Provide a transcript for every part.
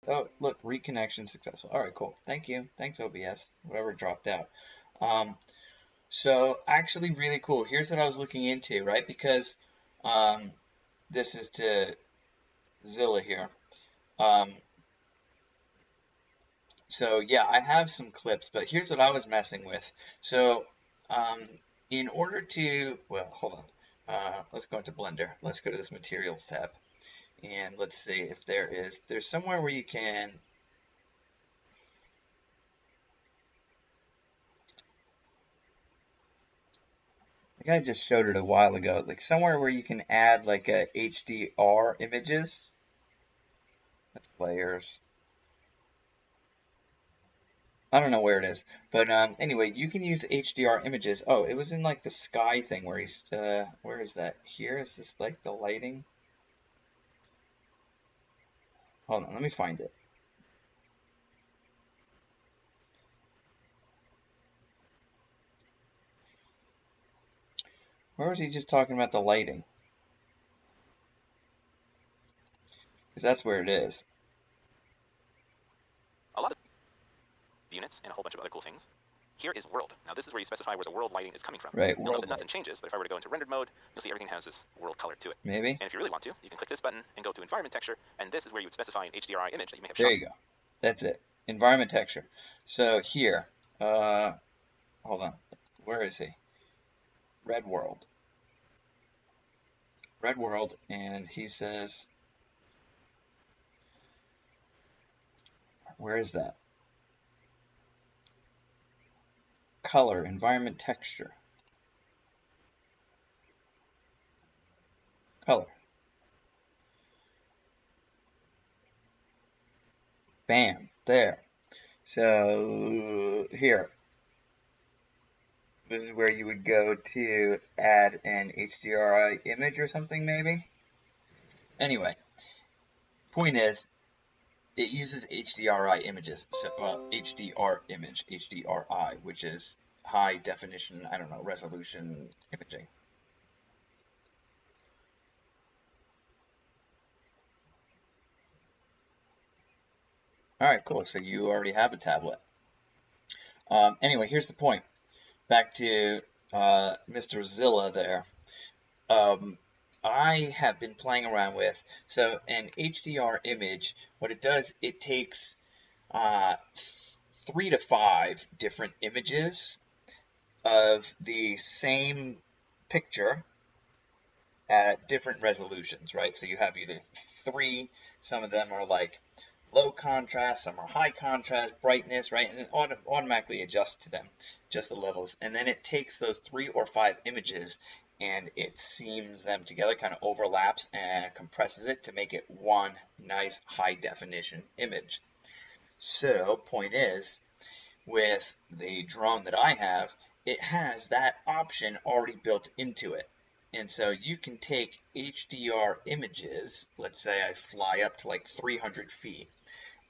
Oh, look, reconnection successful. All right, cool. Thank you. Thanks, OBS. Whatever dropped out. Um, so actually really cool. Here's what I was looking into, right? Because um, this is to Zilla here. Um, so yeah, I have some clips, but here's what I was messing with. So um, in order to, well, hold on. Let's go into Blender. Let's go to this Materials tab, and let's see if there's somewhere where you can. I think I just showed it a while ago, like somewhere where you can add like a HDR images. That's layers. I don't know where it is, but anyway, you can use HDR images. Oh, it was in like the sky thing where he's where is that? Here is this like the lighting? Hold on, let me find it. Where was he just talking about the lighting? Because that's where it is. A lot of units and a whole bunch of other cool things. Here is world. Now this is where you specify where the world lighting is coming from. Right, You'll world note that nothing light. changes, but if I were to go into rendered mode, you'll see everything has this world color to it. Maybe. And if you really want to, you can click this button and go to environment texture, and this is where you would specify an HDRI image that you may have There shot. you go. That's it. Environment texture. So here, hold on. Where is he? Red world. Red world, and he says, where is that? Color, environment texture. Color. Bam, there. So here, this is where you would go to add an HDRI image or something maybe. Anyway, point is, it uses HDRI images, so HDR image, HDRI, which is high definition, I don't know, resolution imaging. All right, cool. So you already have a tablet. Anyway, here's the point. Back to Mr. Zilla there. I have been playing around with, so an HDR image, what it does, it takes 3 to 5 different images of the same picture at different resolutions, right? So you have either 3, some of them are like low contrast, some are high contrast, brightness, right? And it automatically adjusts to them, just the levels. And then it takes those 3 or 5 images and it seams them together, kind of overlaps and compresses it to make it one nice high definition image. So, point is, with the drone that I have, it has that option already built into it. And so you can take HDR images, let's say I fly up to like 300 feet,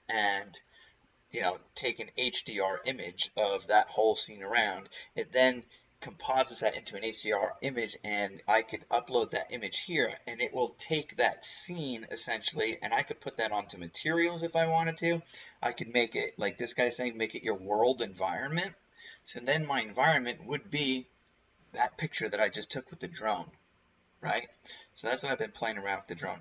and take an HDR image of that whole scene around. It then composites that into an HDR image, and I could upload that image here, and it will take that scene essentially, and I could put that onto materials if I wanted to. I could make it, like this guy's saying, make it your world environment. So then my environment would be that picture that I just took with the drone, right? So that's what I've been playing around with the drone.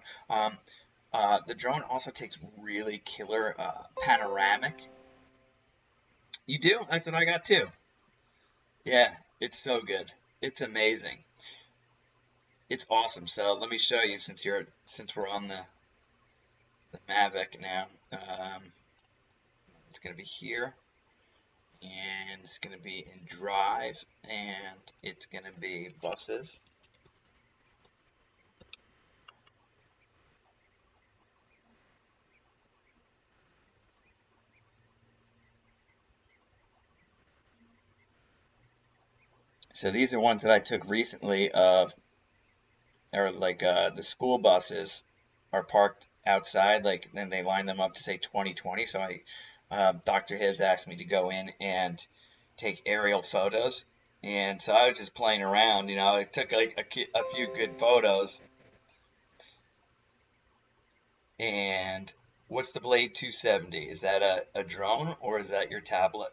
The drone also takes really killer panoramic. You do? That's what I got too. Yeah, it's so good. It's amazing. It's awesome. So let me show you since we're on the Mavic now. It's gonna be here, and it's gonna be in Drive, and it's gonna be buses. So these are ones that I took recently of, or like the school buses are parked outside, like then they line them up to say 2020. So Dr. Hibbs asked me to go in and take aerial photos, and so I was just playing around. I took like a few good photos, and What's the Blade 270? Is that a drone or is that your tablet?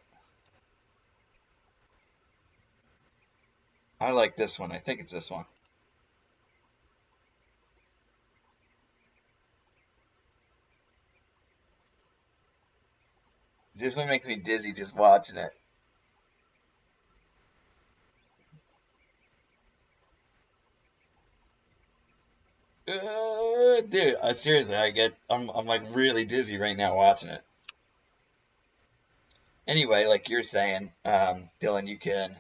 I like this one. I think it's this one. This one makes me dizzy just watching it. Dude, seriously, I'm like really dizzy right now watching it. Anyway, like you're saying, Dylan, you can,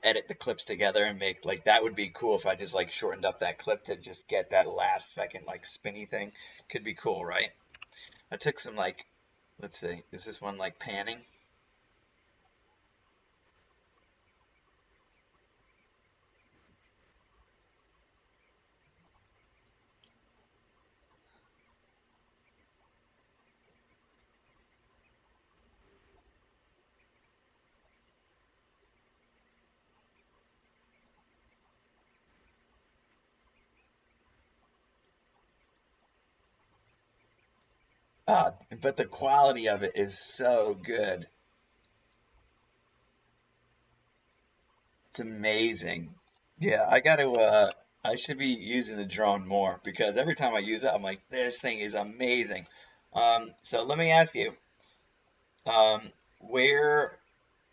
edit the clips together and make like that would be cool if I just like shortened up that clip to just get that last second like spinny thing. Could be cool, right? I took some like, let's see, is this one like panning? But the quality of it is so good. It's amazing. Yeah, I should be using the drone more because every time I use it, I'm like, this thing is amazing. So let me ask you, um, where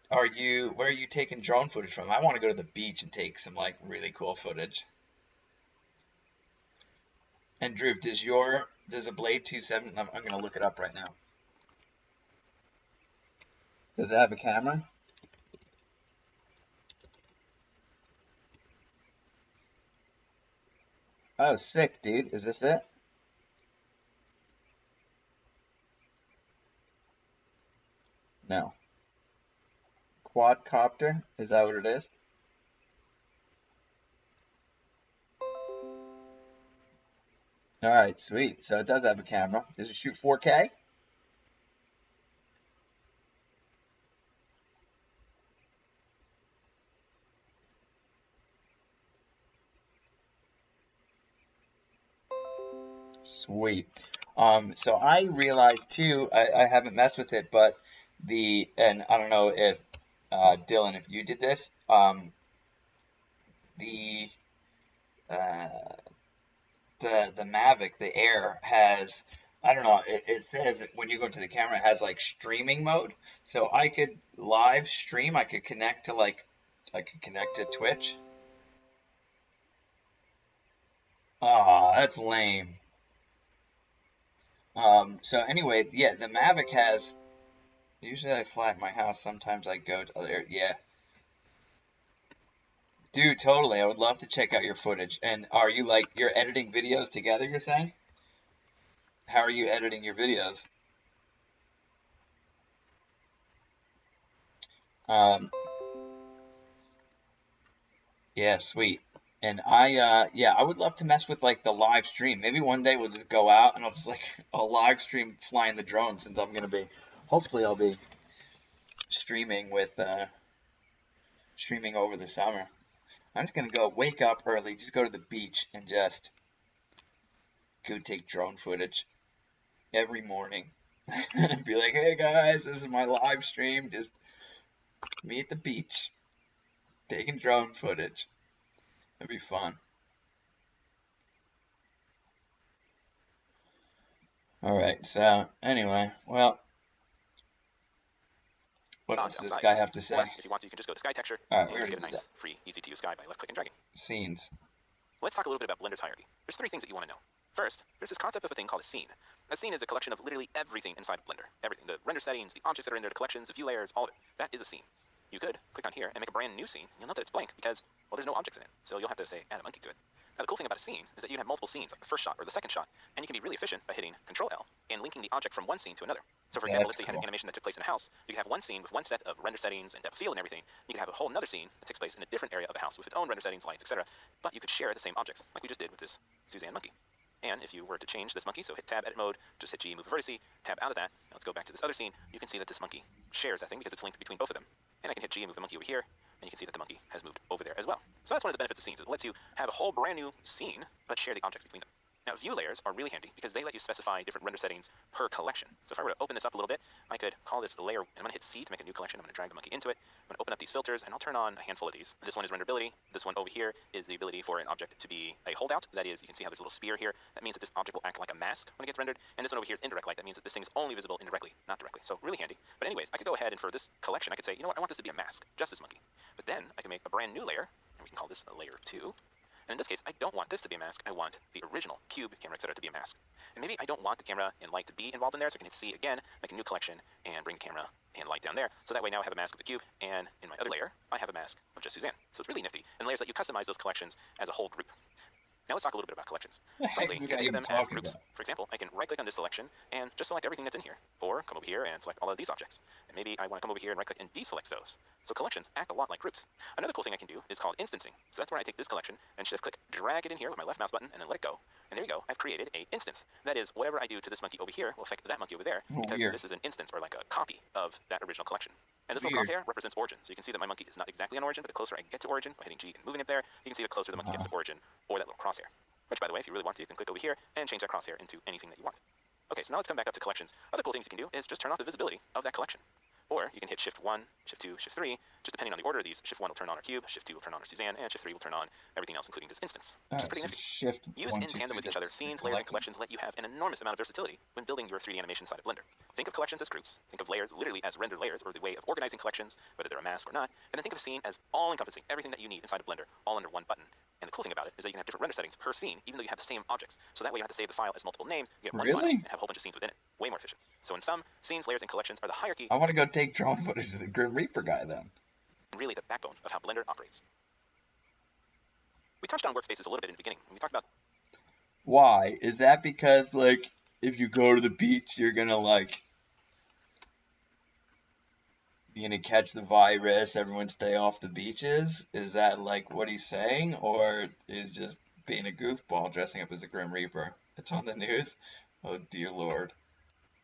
where are you taking drone footage from? I want to go to the beach and take some like really cool footage. And Drew, does a Blade 270, I'm gonna look it up right now. Does it have a camera? Oh, sick, dude. Is this it? No. Quadcopter? Is that what it is? All right, sweet. So it does have a camera. Does it shoot 4K? Sweet. So I realized too, I haven't messed with it, but and I don't know if Dylan, if you did this, the uh, the Mavic, the Air has, I don't know, it says when you go to the camera, it has like streaming mode. So I could live stream, I could connect to Twitch. Ah, that's lame. So anyway, yeah, the Mavic has, usually I fly at my house, sometimes I go to other, yeah. Dude, totally. I would love to check out your footage. And are you like, you're editing videos together, you're saying? How are you editing your videos? Um, yeah, sweet. And yeah, I would love to mess with like the live stream. Maybe one day we'll just go out and I'll just like, I'll live stream flying the drone since hopefully I'll be streaming streaming over the summer. I'm just gonna go wake up early, just go to the beach and just go take drone footage every morning. And be like, hey guys, this is my live stream. Just me at the beach taking drone footage. That'd be fun. All right. So anyway, well, what else does this Outside. guy have to say? Or if you want to, you can just go to Sky Texture All right, and we just already get a did nice, that. free, easy-to-use sky by left-clicking and dragging. Scenes. Let's talk a little bit about Blender's hierarchy. There's three things that you want to know. First, there's this concept of a thing called a scene. A scene is a collection of literally everything inside of Blender. Everything. The render settings, the objects that are in there, the collections, the view layers, all of it. That is a scene. You could click on here and make a brand new scene. You'll note that it's blank because, well, there's no objects in it. So you'll have to say, add a monkey to it. Now, the cool thing about a scene is that you can have multiple scenes, like the first shot or the second shot, and you can be really efficient by hitting Control L and linking the object from one scene to another. So, for example, let's say you had an animation that took place in a house. You could have one scene with one set of render settings and depth of field and everything. You could have a whole another scene that takes place in a different area of the house with its own render settings, lights, etc. But you could share the same objects, like we just did with this Suzanne monkey. And if you were to change this monkey, so hit tab edit mode, just hit G, move a vertice, tab out of that. Now let's go back to this other scene. You can see that this monkey shares that thing because it's linked between both of them. And I can hit G and move the monkey over here, and you can see that the monkey has moved over there as well. So that's one of the benefits of scenes. It lets you have a whole brand new scene, but share the objects between them. Now, view layers are really handy because they let you specify different render settings per collection. So if I were to open this up a little bit, I could call this layer, and I'm going to hit C to make a new collection. I'm going to drag the monkey into it. I'm going to open up these filters, and I'll turn on a handful of these. This one is renderability. This one over here is the ability for an object to be a holdout. That is, you can see how there's a little spear here. That means that this object will act like a mask when it gets rendered. And this one over here is indirect light. That means that this thing is only visible indirectly, not directly. So really handy. But anyways, I could go ahead and for this collection, I could say, you know what, I want this to be a mask, just this monkey. But then I can make a brand new layer, and we can call this a layer 2. And in this case, I don't want this to be a mask. I want the original cube, camera, etc. to be a mask. And maybe I don't want the camera and light to be involved in there, so I can hit C again, make a new collection, and bring camera and light down there. So that way now I have a mask of the cube, and in my other layer, I have a mask of just Suzanne. So it's really nifty. And layers let you customize those collections as a whole group. Now let's talk a little bit about collections. Frankly, you can think of them as groups. For example, I can right-click on this selection and just select everything that's in here, or come over here and select all of these objects. And maybe I want to come over here and right-click and deselect those. So collections act a lot like groups. Another cool thing I can do is called instancing. So that's where I take this collection and shift-click, drag it in here with my left mouse button, and then let it go. And there you go. I've created an instance. That is, whatever I do to this monkey over here will affect that monkey over there, because this is an instance or like a copy of that original collection. And this little crosshair represents origin. So you can see that my monkey is not exactly on origin, but the closer I get to origin by hitting G and moving it there, you can see the closer the monkey gets to origin, or that little crosshair. Which, by the way, if you really want to, you can click over here and change that crosshair into anything that you want. Okay, so now let's come back up to collections. Other cool things you can do is just turn off the visibility of that collection. Or you can hit Shift 1, Shift 2, Shift 3, just depending on the order of these. Shift 1 will turn on our cube, Shift 2 will turn on our Suzanne, and Shift 3 will turn on everything else, including this instance. Which is pretty nifty. Used in tandem with each other, scenes, layers, and collections let you have an enormous amount of versatility when building your 3D animation side of Blender. Think of collections as groups, think of layers literally as rendered layers, or the way of organizing collections, whether they're a mask or not, and then think of a scene as all-encompassing, everything that you need inside of Blender, all under one button. And the cool thing about it is that you can have different render settings per scene, even though you have the same objects. So that way you don't have to save the file as multiple names. You get one file and have a whole bunch of scenes within it. Way more efficient. So in sum, scenes, layers, and collections are the hierarchy. I want to go take drone footage of the Grim Reaper guy then. Really the backbone of how Blender operates. We touched on workspaces a little bit in the beginning. We talked about... Why? Is that because, like, if you go to the beach, you're gonna, like... You're gonna catch the virus, everyone stay off the beaches? Is that like what he's saying? Or is just being a goofball dressing up as a Grim Reaper? It's on the news? Oh dear lord.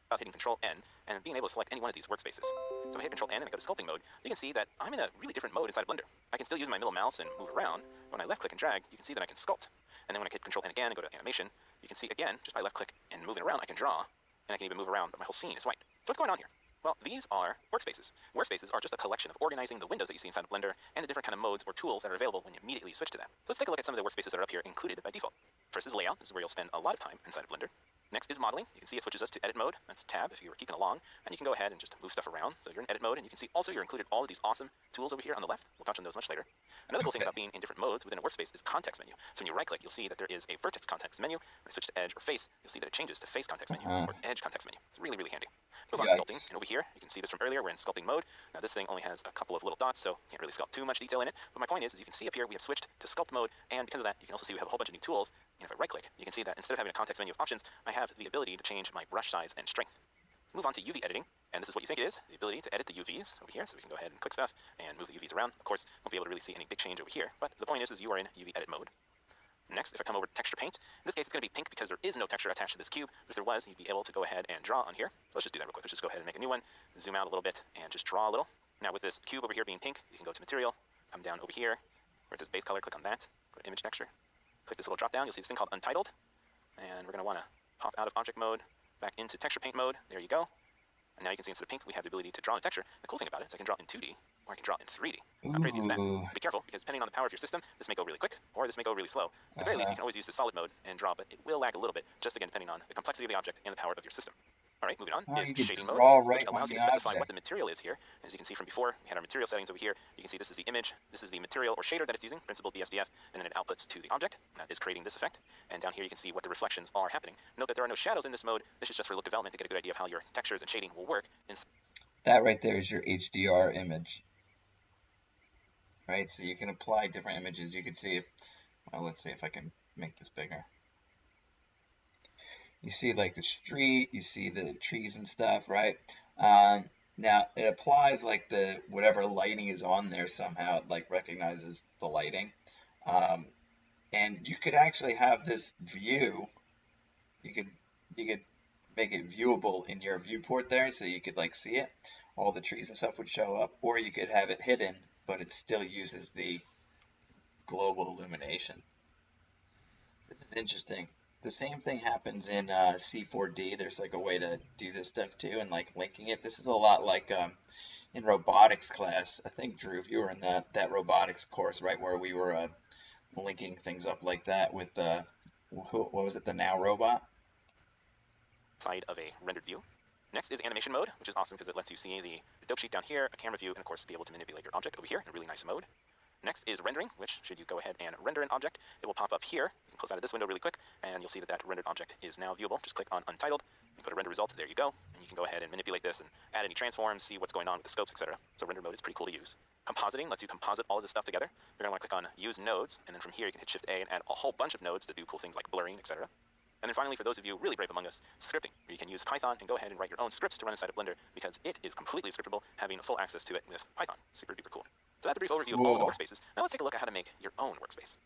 About hitting Control N and being able to select any one of these workspaces. So if I hit Control N and I go to sculpting mode, you can see that I'm in a really different mode inside of Blender. I can still use my middle mouse and move around. When I left click and drag, you can see that I can sculpt. And then when I hit Control N again and go to animation, you can see again, just by left click and moving around, I can draw. And I can even move around, but my whole scene is white. So what's going on here? Well, these are workspaces. Workspaces are just a collection of organizing the windows that you see inside of Blender and the different kind of modes or tools that are available when you immediately switch to them. So let's take a look at some of the workspaces that are up here included by default. First is layout. This is where you'll spend a lot of time inside of Blender. Next is modeling. You can see it switches us to edit mode. That's tab if you were keeping along. And you can go ahead and just move stuff around. So you're in edit mode, and you can see also you're included all of these awesome tools over here on the left. We'll touch on those much later. Another cool thing about being in different modes within a workspace is context menu. So when you right click, you'll see that there is a vertex context menu. When I switch to edge or face, you'll see that it changes to face context menu or edge context menu. It's really, really handy. Move on to sculpting, and over here, you can see this from earlier, we're in sculpting mode. Now this thing only has a couple of little dots, so you can't really sculpt too much detail in it. But my point is you can see up here, we have switched to sculpt mode, and because of that, you can also see we have a whole bunch of new tools. And if I right click, you can see that instead of having a context menu of options, I have the ability to change my brush size and strength. Let's move on to UV editing, and this is what you think it is, the ability to edit the UVs over here, so we can go ahead and click stuff and move the UVs around. Of course, won't be able to really see any big change over here, but the point is you are in UV edit mode. Next, if I come over to texture paint, in this case it's going to be pink because there is no texture attached to this cube. If there was, you'd be able to go ahead and draw on here. So let's just do that real quick. Let's just go ahead and make a new one, zoom out a little bit, and just draw a little. Now with this cube over here being pink, you can go to material, come down over here, where it says base color, click on that, go to image texture, click this little drop down, you'll see this thing called Untitled, and we're going to want to pop out of object mode, back into texture paint mode, there you go. And now you can see instead of pink, we have the ability to draw in texture. The cool thing about it is I can draw in 2D, or I can draw in 3D. How crazy is that? Be careful, because depending on the power of your system, this may go really quick, or this may go really slow. At the very least, you can always use the solid mode and draw, but it will lag a little bit, just again, depending on the complexity of the object and the power of your system. All right, moving on is shading mode, which allows you to specify what the material is here. As you can see from before, we had our material settings over here. You can see this is the image, this is the material or shader that it's using, principled BSDF, and then it outputs to the object, and that is creating this effect. And down here you can see what the reflections are happening. Note that there are no shadows in this mode. This is just for look development to get a good idea of how your textures and shading will work. That right there is your HDR image. Right, so you can apply different images. You can see if, well, let's see if I can make this bigger. You see like the street, you see the trees and stuff, right? Now it applies like the whatever lighting is on there somehow, it like recognizes the lighting. And you could actually have this view. You could make it viewable in your viewport there, so you could like see it. All the trees and stuff would show up, or you could have it hidden, but it still uses the global illumination. This is interesting. the same thing happens in C4D. There's like a way to do this stuff too, and like linking it. This is a lot like in robotics class. I think, Drew, if you were in that robotics course, right, where we were linking things up like that with what was it, the Now robot? Side of a rendered view. Next is animation mode, which is awesome because it lets you see the dope sheet down here, a camera view, and of course be able to manipulate your object over here in a really nice mode. Next is rendering, which should you go ahead and render an object, it will pop up here. You can close out of this window really quick, and you'll see that that rendered object is now viewable. Just click on Untitled, and go to Render Result. There you go. And you can go ahead and manipulate this and add any transforms, see what's going on with the scopes, etc. So render mode is pretty cool to use. Compositing lets you composite all of this stuff together. You're going to want to click on Use Nodes, and then from here you can hit Shift A and add a whole bunch of nodes to do cool things like blurring, etc. And then finally, for those of you really brave among us, scripting, where you can use Python and go ahead and write your own scripts to run inside of Blender because it is completely scriptable, having full access to it with Python. Super duper cool. So that's a brief overview of all of the workspaces. Now let's take a look at how to make your own workspace.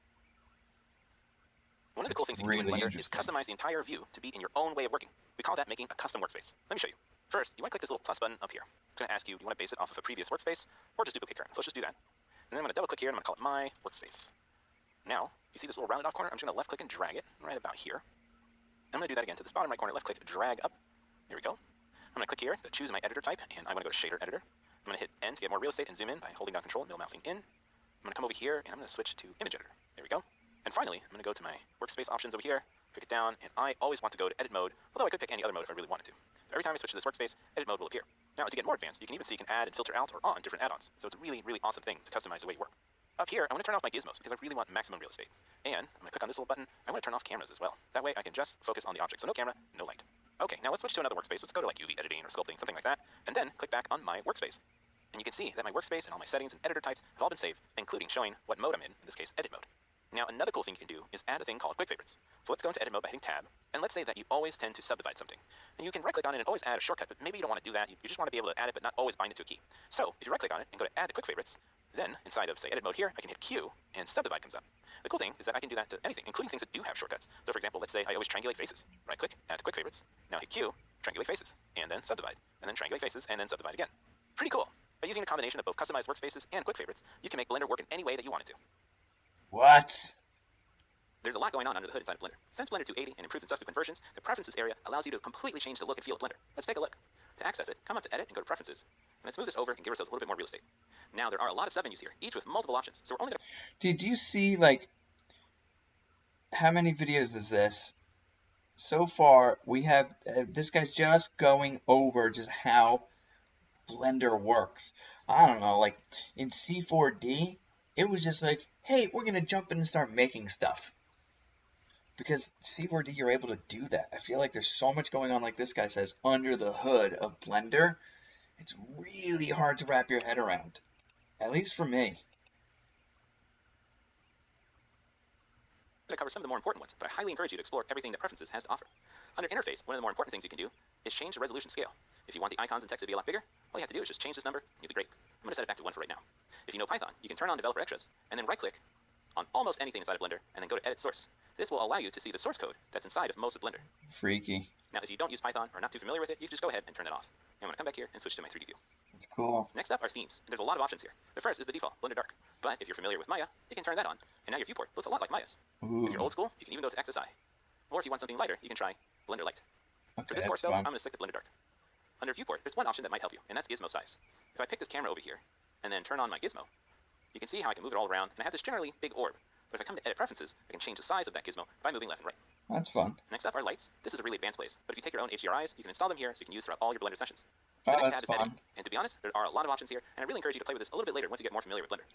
One of the cool things you can do in Blender is customize the entire view to be in your own way of working. We call that making a custom workspace. Let me show you. First, you want to click this little plus button up here. It's going to ask you, do you want to base it off of a previous workspace or just duplicate current? So let's just do that. And then I'm going to double click here and I'm going to call it My Workspace. Now, you see this little rounded off corner? I'm just going to left click and drag it right about here. I'm going to do that again to this bottom right corner, left click, drag up. Here we go. I'm going to click here to choose my editor type, and I want to go to Shader Editor. I'm going to hit N to get more real estate and zoom in by holding down Control, no mousing in. I'm going to come over here, and I'm going to switch to Image Editor. There we go. And finally, I'm going to go to my workspace options over here, click it down, and I always want to go to Edit Mode, although I could pick any other mode if I really wanted to. So every time I switch to this workspace, Edit Mode will appear. Now, as you get more advanced, you can even see you can add and filter out or on different add-ons. So it's a really, really awesome thing to customize the way you work. Up here, I want to turn off my gizmos because I really want maximum real estate. And I'm going to click on this little button. I want to turn off cameras as well. That way I can just focus on the object. So no camera, no light. Okay, now let's switch to another workspace. Let's go to like UV editing or sculpting, something like that. And then click back on my workspace. And you can see that my workspace and all my settings and editor types have all been saved, including showing what mode I'm in this case, edit mode. Now, another cool thing you can do is add a thing called quick favorites. So let's go into edit mode by hitting tab. And let's say that you always tend to subdivide something. And you can right click on it and always add a shortcut, but maybe you don't want to do that. You just want to be able to add it, but not always bind it to a key. So if you right click on it and go to add to quick favorites, then inside of say edit mode here, I can hit Q and subdivide comes up. The cool thing is that I can do that to anything, including things that do have shortcuts. So for example, let's say I always triangulate faces. Right click, add to quick favorites. Now hit Q, triangulate faces, and then subdivide, and then triangulate faces, and then subdivide again. Pretty cool. By using a combination of both customized workspaces and quick favorites, you can make Blender work in any way that you want it to. What? There's a lot going on under the hood inside of Blender. Since Blender 280 and improved in subsequent versions, the Preferences area allows you to completely change the look and feel of Blender. Let's take a look. To access it, come up to Edit and go to Preferences. And let's move this over and give ourselves a little bit more real estate. Now, there are a lot of submenus here, each with multiple options, so we're only going to... Do you see, like, how many videos is this? So far, we have, this guy's just going over just how Blender works. I don't know, like, in C4D, it was just like, hey, we're going to jump in and start making stuff. Because C4D, you're able to do that. I feel like there's so much going on, like this guy says, under the hood of Blender. It's really hard to wrap your head around. At least for me. I'm going to cover some of the more important ones, but I highly encourage you to explore everything that Preferences has to offer. Under Interface, one of the more important things you can do is change the resolution scale. If you want the icons and text to be a lot bigger, all you have to do is just change this number, and you'll be great. I'm going to set it back to 1 for right now. If you know Python, you can turn on Developer Extras, and then right-click on almost anything inside of Blender, and then go to Edit Source. This will allow you to see the source code that's inside of most of Blender. Freaky. Now, if you don't use Python or are not too familiar with it, you can just go ahead and turn that off. I'm going to come back here and switch to my 3D view. That's cool. Next up are themes. There's a lot of options here. The first is the default, Blender Dark. But if you're familiar with Maya, you can turn that on, and now your viewport looks a lot like Maya's. Ooh. If you're old school, you can even go to XSI. Or if you want something lighter, you can try Blender Light. Okay, For this course, though, I'm going to stick to Blender Dark. Under Viewport, there's one option that might help you, and that's gizmo size. If I pick this camera over here, and then turn on my gizmo, you can see how I can move it all around, and I have this generally big orb. But if I come to Edit Preferences, I can change the size of that gizmo by moving left and right. That's fun. Next up are lights. This is a really advanced place, but if you take your own HDRIs, you can install them here so you can use throughout all your Blender sessions. Oh, The next that's tab is fun. Editing, and to be honest, there are a lot of options here, and I really encourage you to play with this a little bit later once you get more familiar with Blender.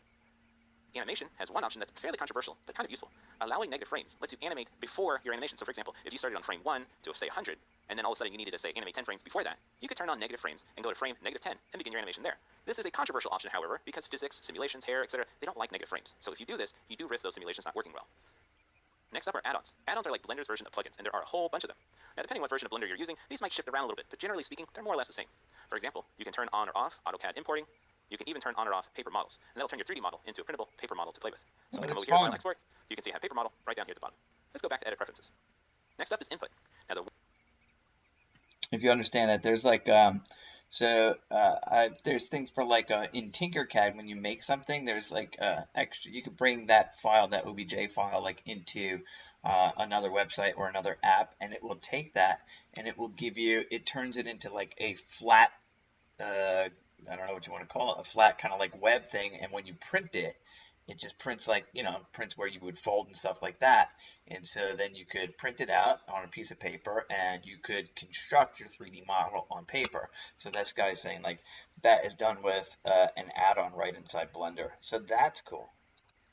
Animation has one option that's fairly controversial, but kind of useful. Allowing negative frames lets you animate before your animation. So for example, if you started on frame 1 to say 100, and then all of a sudden you needed to say animate 10 frames before that, you could turn on negative frames and go to frame -10 and begin your animation there. This is a controversial option, however, because physics, simulations, hair, etc., they don't like negative frames. So if you do this, you do risk those simulations not working well. Next up are add-ons. Add-ons are like Blender's version of plugins, and there are a whole bunch of them. Now, depending on what version of Blender you're using, these might shift around a little bit, but generally speaking, they're more or less the same. For example, you can turn on or off AutoCAD importing. You can even turn on or off paper models, and that'll turn your 3D model into a printable paper model to play with. So if I come over here to File Export, you can see I have paper model right down here at the bottom. Let's go back to Edit Preferences. Next up is Input. Now, if you understand that, there's like So there's things for like in Tinkercad when you make something, there's like extra. You could bring that file, that OBJ file, like into another website or another app, and it will take that and it will give you. It turns it into like a flat. I don't know what you want to call it, a flat kind of like web thing. And when you print it, it just prints like, prints where you would fold and stuff like that. And so then you could print it out on a piece of paper and you could construct your 3D model on paper. So this guy's saying like that is done with an add-on right inside Blender. So that's cool.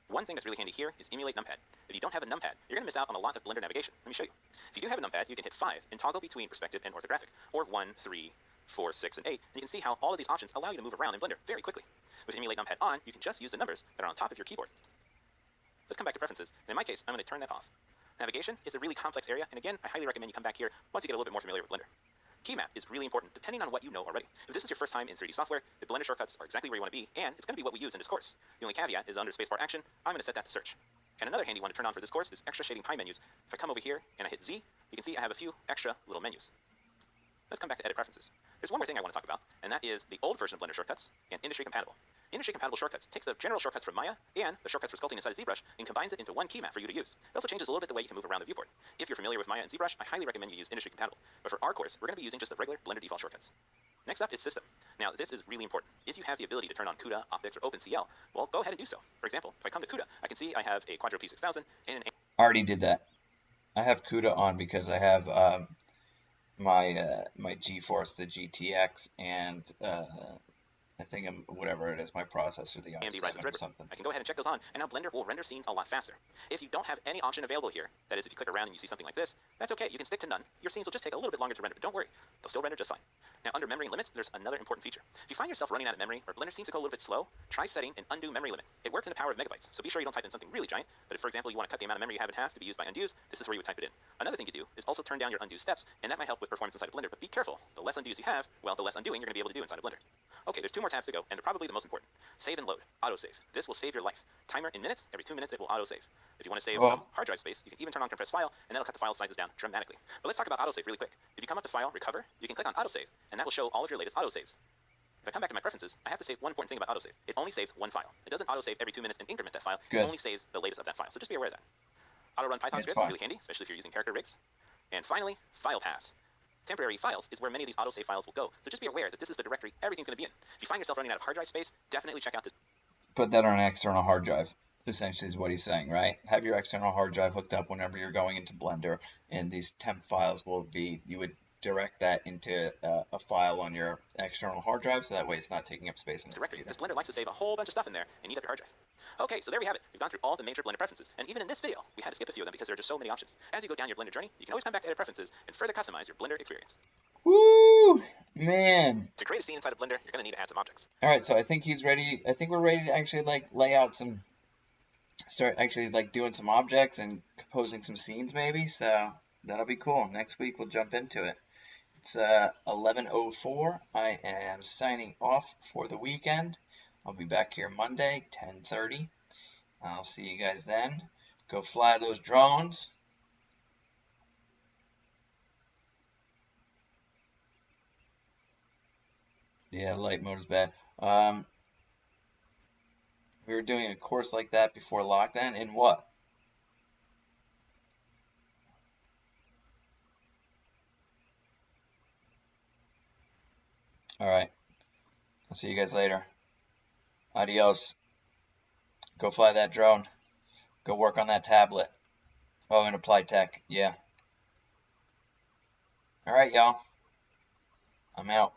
One thing that's really handy here is emulate numpad. If you don't have a numpad, you're going to miss out on a lot of Blender navigation. Let me show you. If you do have a numpad, you can hit 5 and toggle between perspective and orthographic, or 1, 3, 4, 6, and 8, and you can see how all of these options allow you to move around in Blender very quickly. With emulate numpad on, you can just use the numbers that are on top of your keyboard. Let's come back to preferences, and in my case, I'm going to turn that off. Navigation is a really complex area, and again, I highly recommend you come back here once you get a little bit more familiar with Blender. Key map is really important depending on what you know already. If this is your first time in 3D software, the Blender shortcuts are exactly where you want to be, and it's going to be what we use in this course. The only caveat is under spacebar action, I'm going to set that to search. And another handy one to turn on for this course is extra shading pie menus. If I come over here and I hit Z, you can see I have a few extra little menus. Let's come back to edit preferences. There's one more thing I want to talk about, and that is the old version of Blender shortcuts and industry compatible. Industry compatible shortcuts takes the general shortcuts from Maya and the shortcuts for sculpting inside of ZBrush and combines it into one key map for you to use. It also changes a little bit the way you can move around the viewport. If you're familiar with Maya and ZBrush, I highly recommend you use industry compatible. But for our course, we're going to be using just the regular Blender default shortcuts. Next up is system. Now, this is really important. If you have the ability to turn on CUDA, Optics, or OpenCL, well, go ahead and do so. For example, if I come to CUDA, I can see I have a Quadro P6000 and an... Already did that. I have CUDA on because I have my GeForce, the GTX, and I think whatever it is, my processor, the i7 or something. I can go ahead and check those on, and now Blender will render scenes a lot faster. If you don't have any option available here, that is, if you click around and you see something like this, that's okay. You can stick to none. Your scenes will just take a little bit longer to render, but don't worry, they'll still render just fine. Now, under memory limits, there's another important feature. If you find yourself running out of memory, or Blender seems to go a little bit slow, try setting an undo memory limit. It works in the power of megabytes, so be sure you don't type in something really giant, but if, for example, you want to cut the amount of memory you have in half to be used by undos, this is where you would type it in. Another thing you do is also turn down your undo steps, and that might help with performance inside of Blender, but be careful. The less undos you have, well, the less undoing you're going to be able to do inside of Blender. Okay, there's 2 more tabs to go, and they're probably the most important. Save and load. Autosave. This will save your life. Timer in minutes. Every 2 minutes, it will autosave. If you want to save some hard drive space, you can even turn on compress file, and that'll cut the file sizes down dramatically. But let's talk about autosave really quick. If you come up to File, Recover, you can click on Autosave, and that will show all of your latest autosaves. If I come back to my preferences, I have to say one important thing about autosave. It only saves one file. It doesn't autosave every 2 minutes and increment that file. Good. It only saves the latest of that file. So just be aware of that. Auto-run Python scripts is really handy, especially if you're using character rigs. And finally, file paths. Temporary files is where many of these autosave files will go. So just be aware that this is the directory everything's going to be in. If you find yourself running out of hard drive space, definitely check out this. Put that on an external hard drive, essentially is what he's saying, right? Have your external hard drive hooked up whenever you're going into Blender, and these temp files will be, you would direct that into a file on your external hard drive, so that way it's not taking up space in the directory. Because Blender likes to save a whole bunch of stuff in there and eat up your hard drive. Okay, so there we have it. We've gone through all the major Blender preferences, and even in this video, we had to skip a few of them because there are just so many options. As you go down your Blender journey, you can always come back to edit preferences and further customize your Blender experience. Woo! Man. To create a scene inside of Blender, you're going to need to add some objects. All right, so I think he's ready. I think we're ready to actually like lay out some, start actually like doing some objects and composing some scenes maybe. So that'll be cool. Next week we'll jump into it. It's 11:04. I am signing off for the weekend. I'll be back here Monday, 10:30. I'll see you guys then. Go fly those drones. Yeah, light mode is bad. We were doing a course like that before lockdown. In what? All right. I'll see you guys later. Adios. Go fly that drone. Go work on that tablet. Oh, and apply tech. Yeah. All right, y'all. I'm out.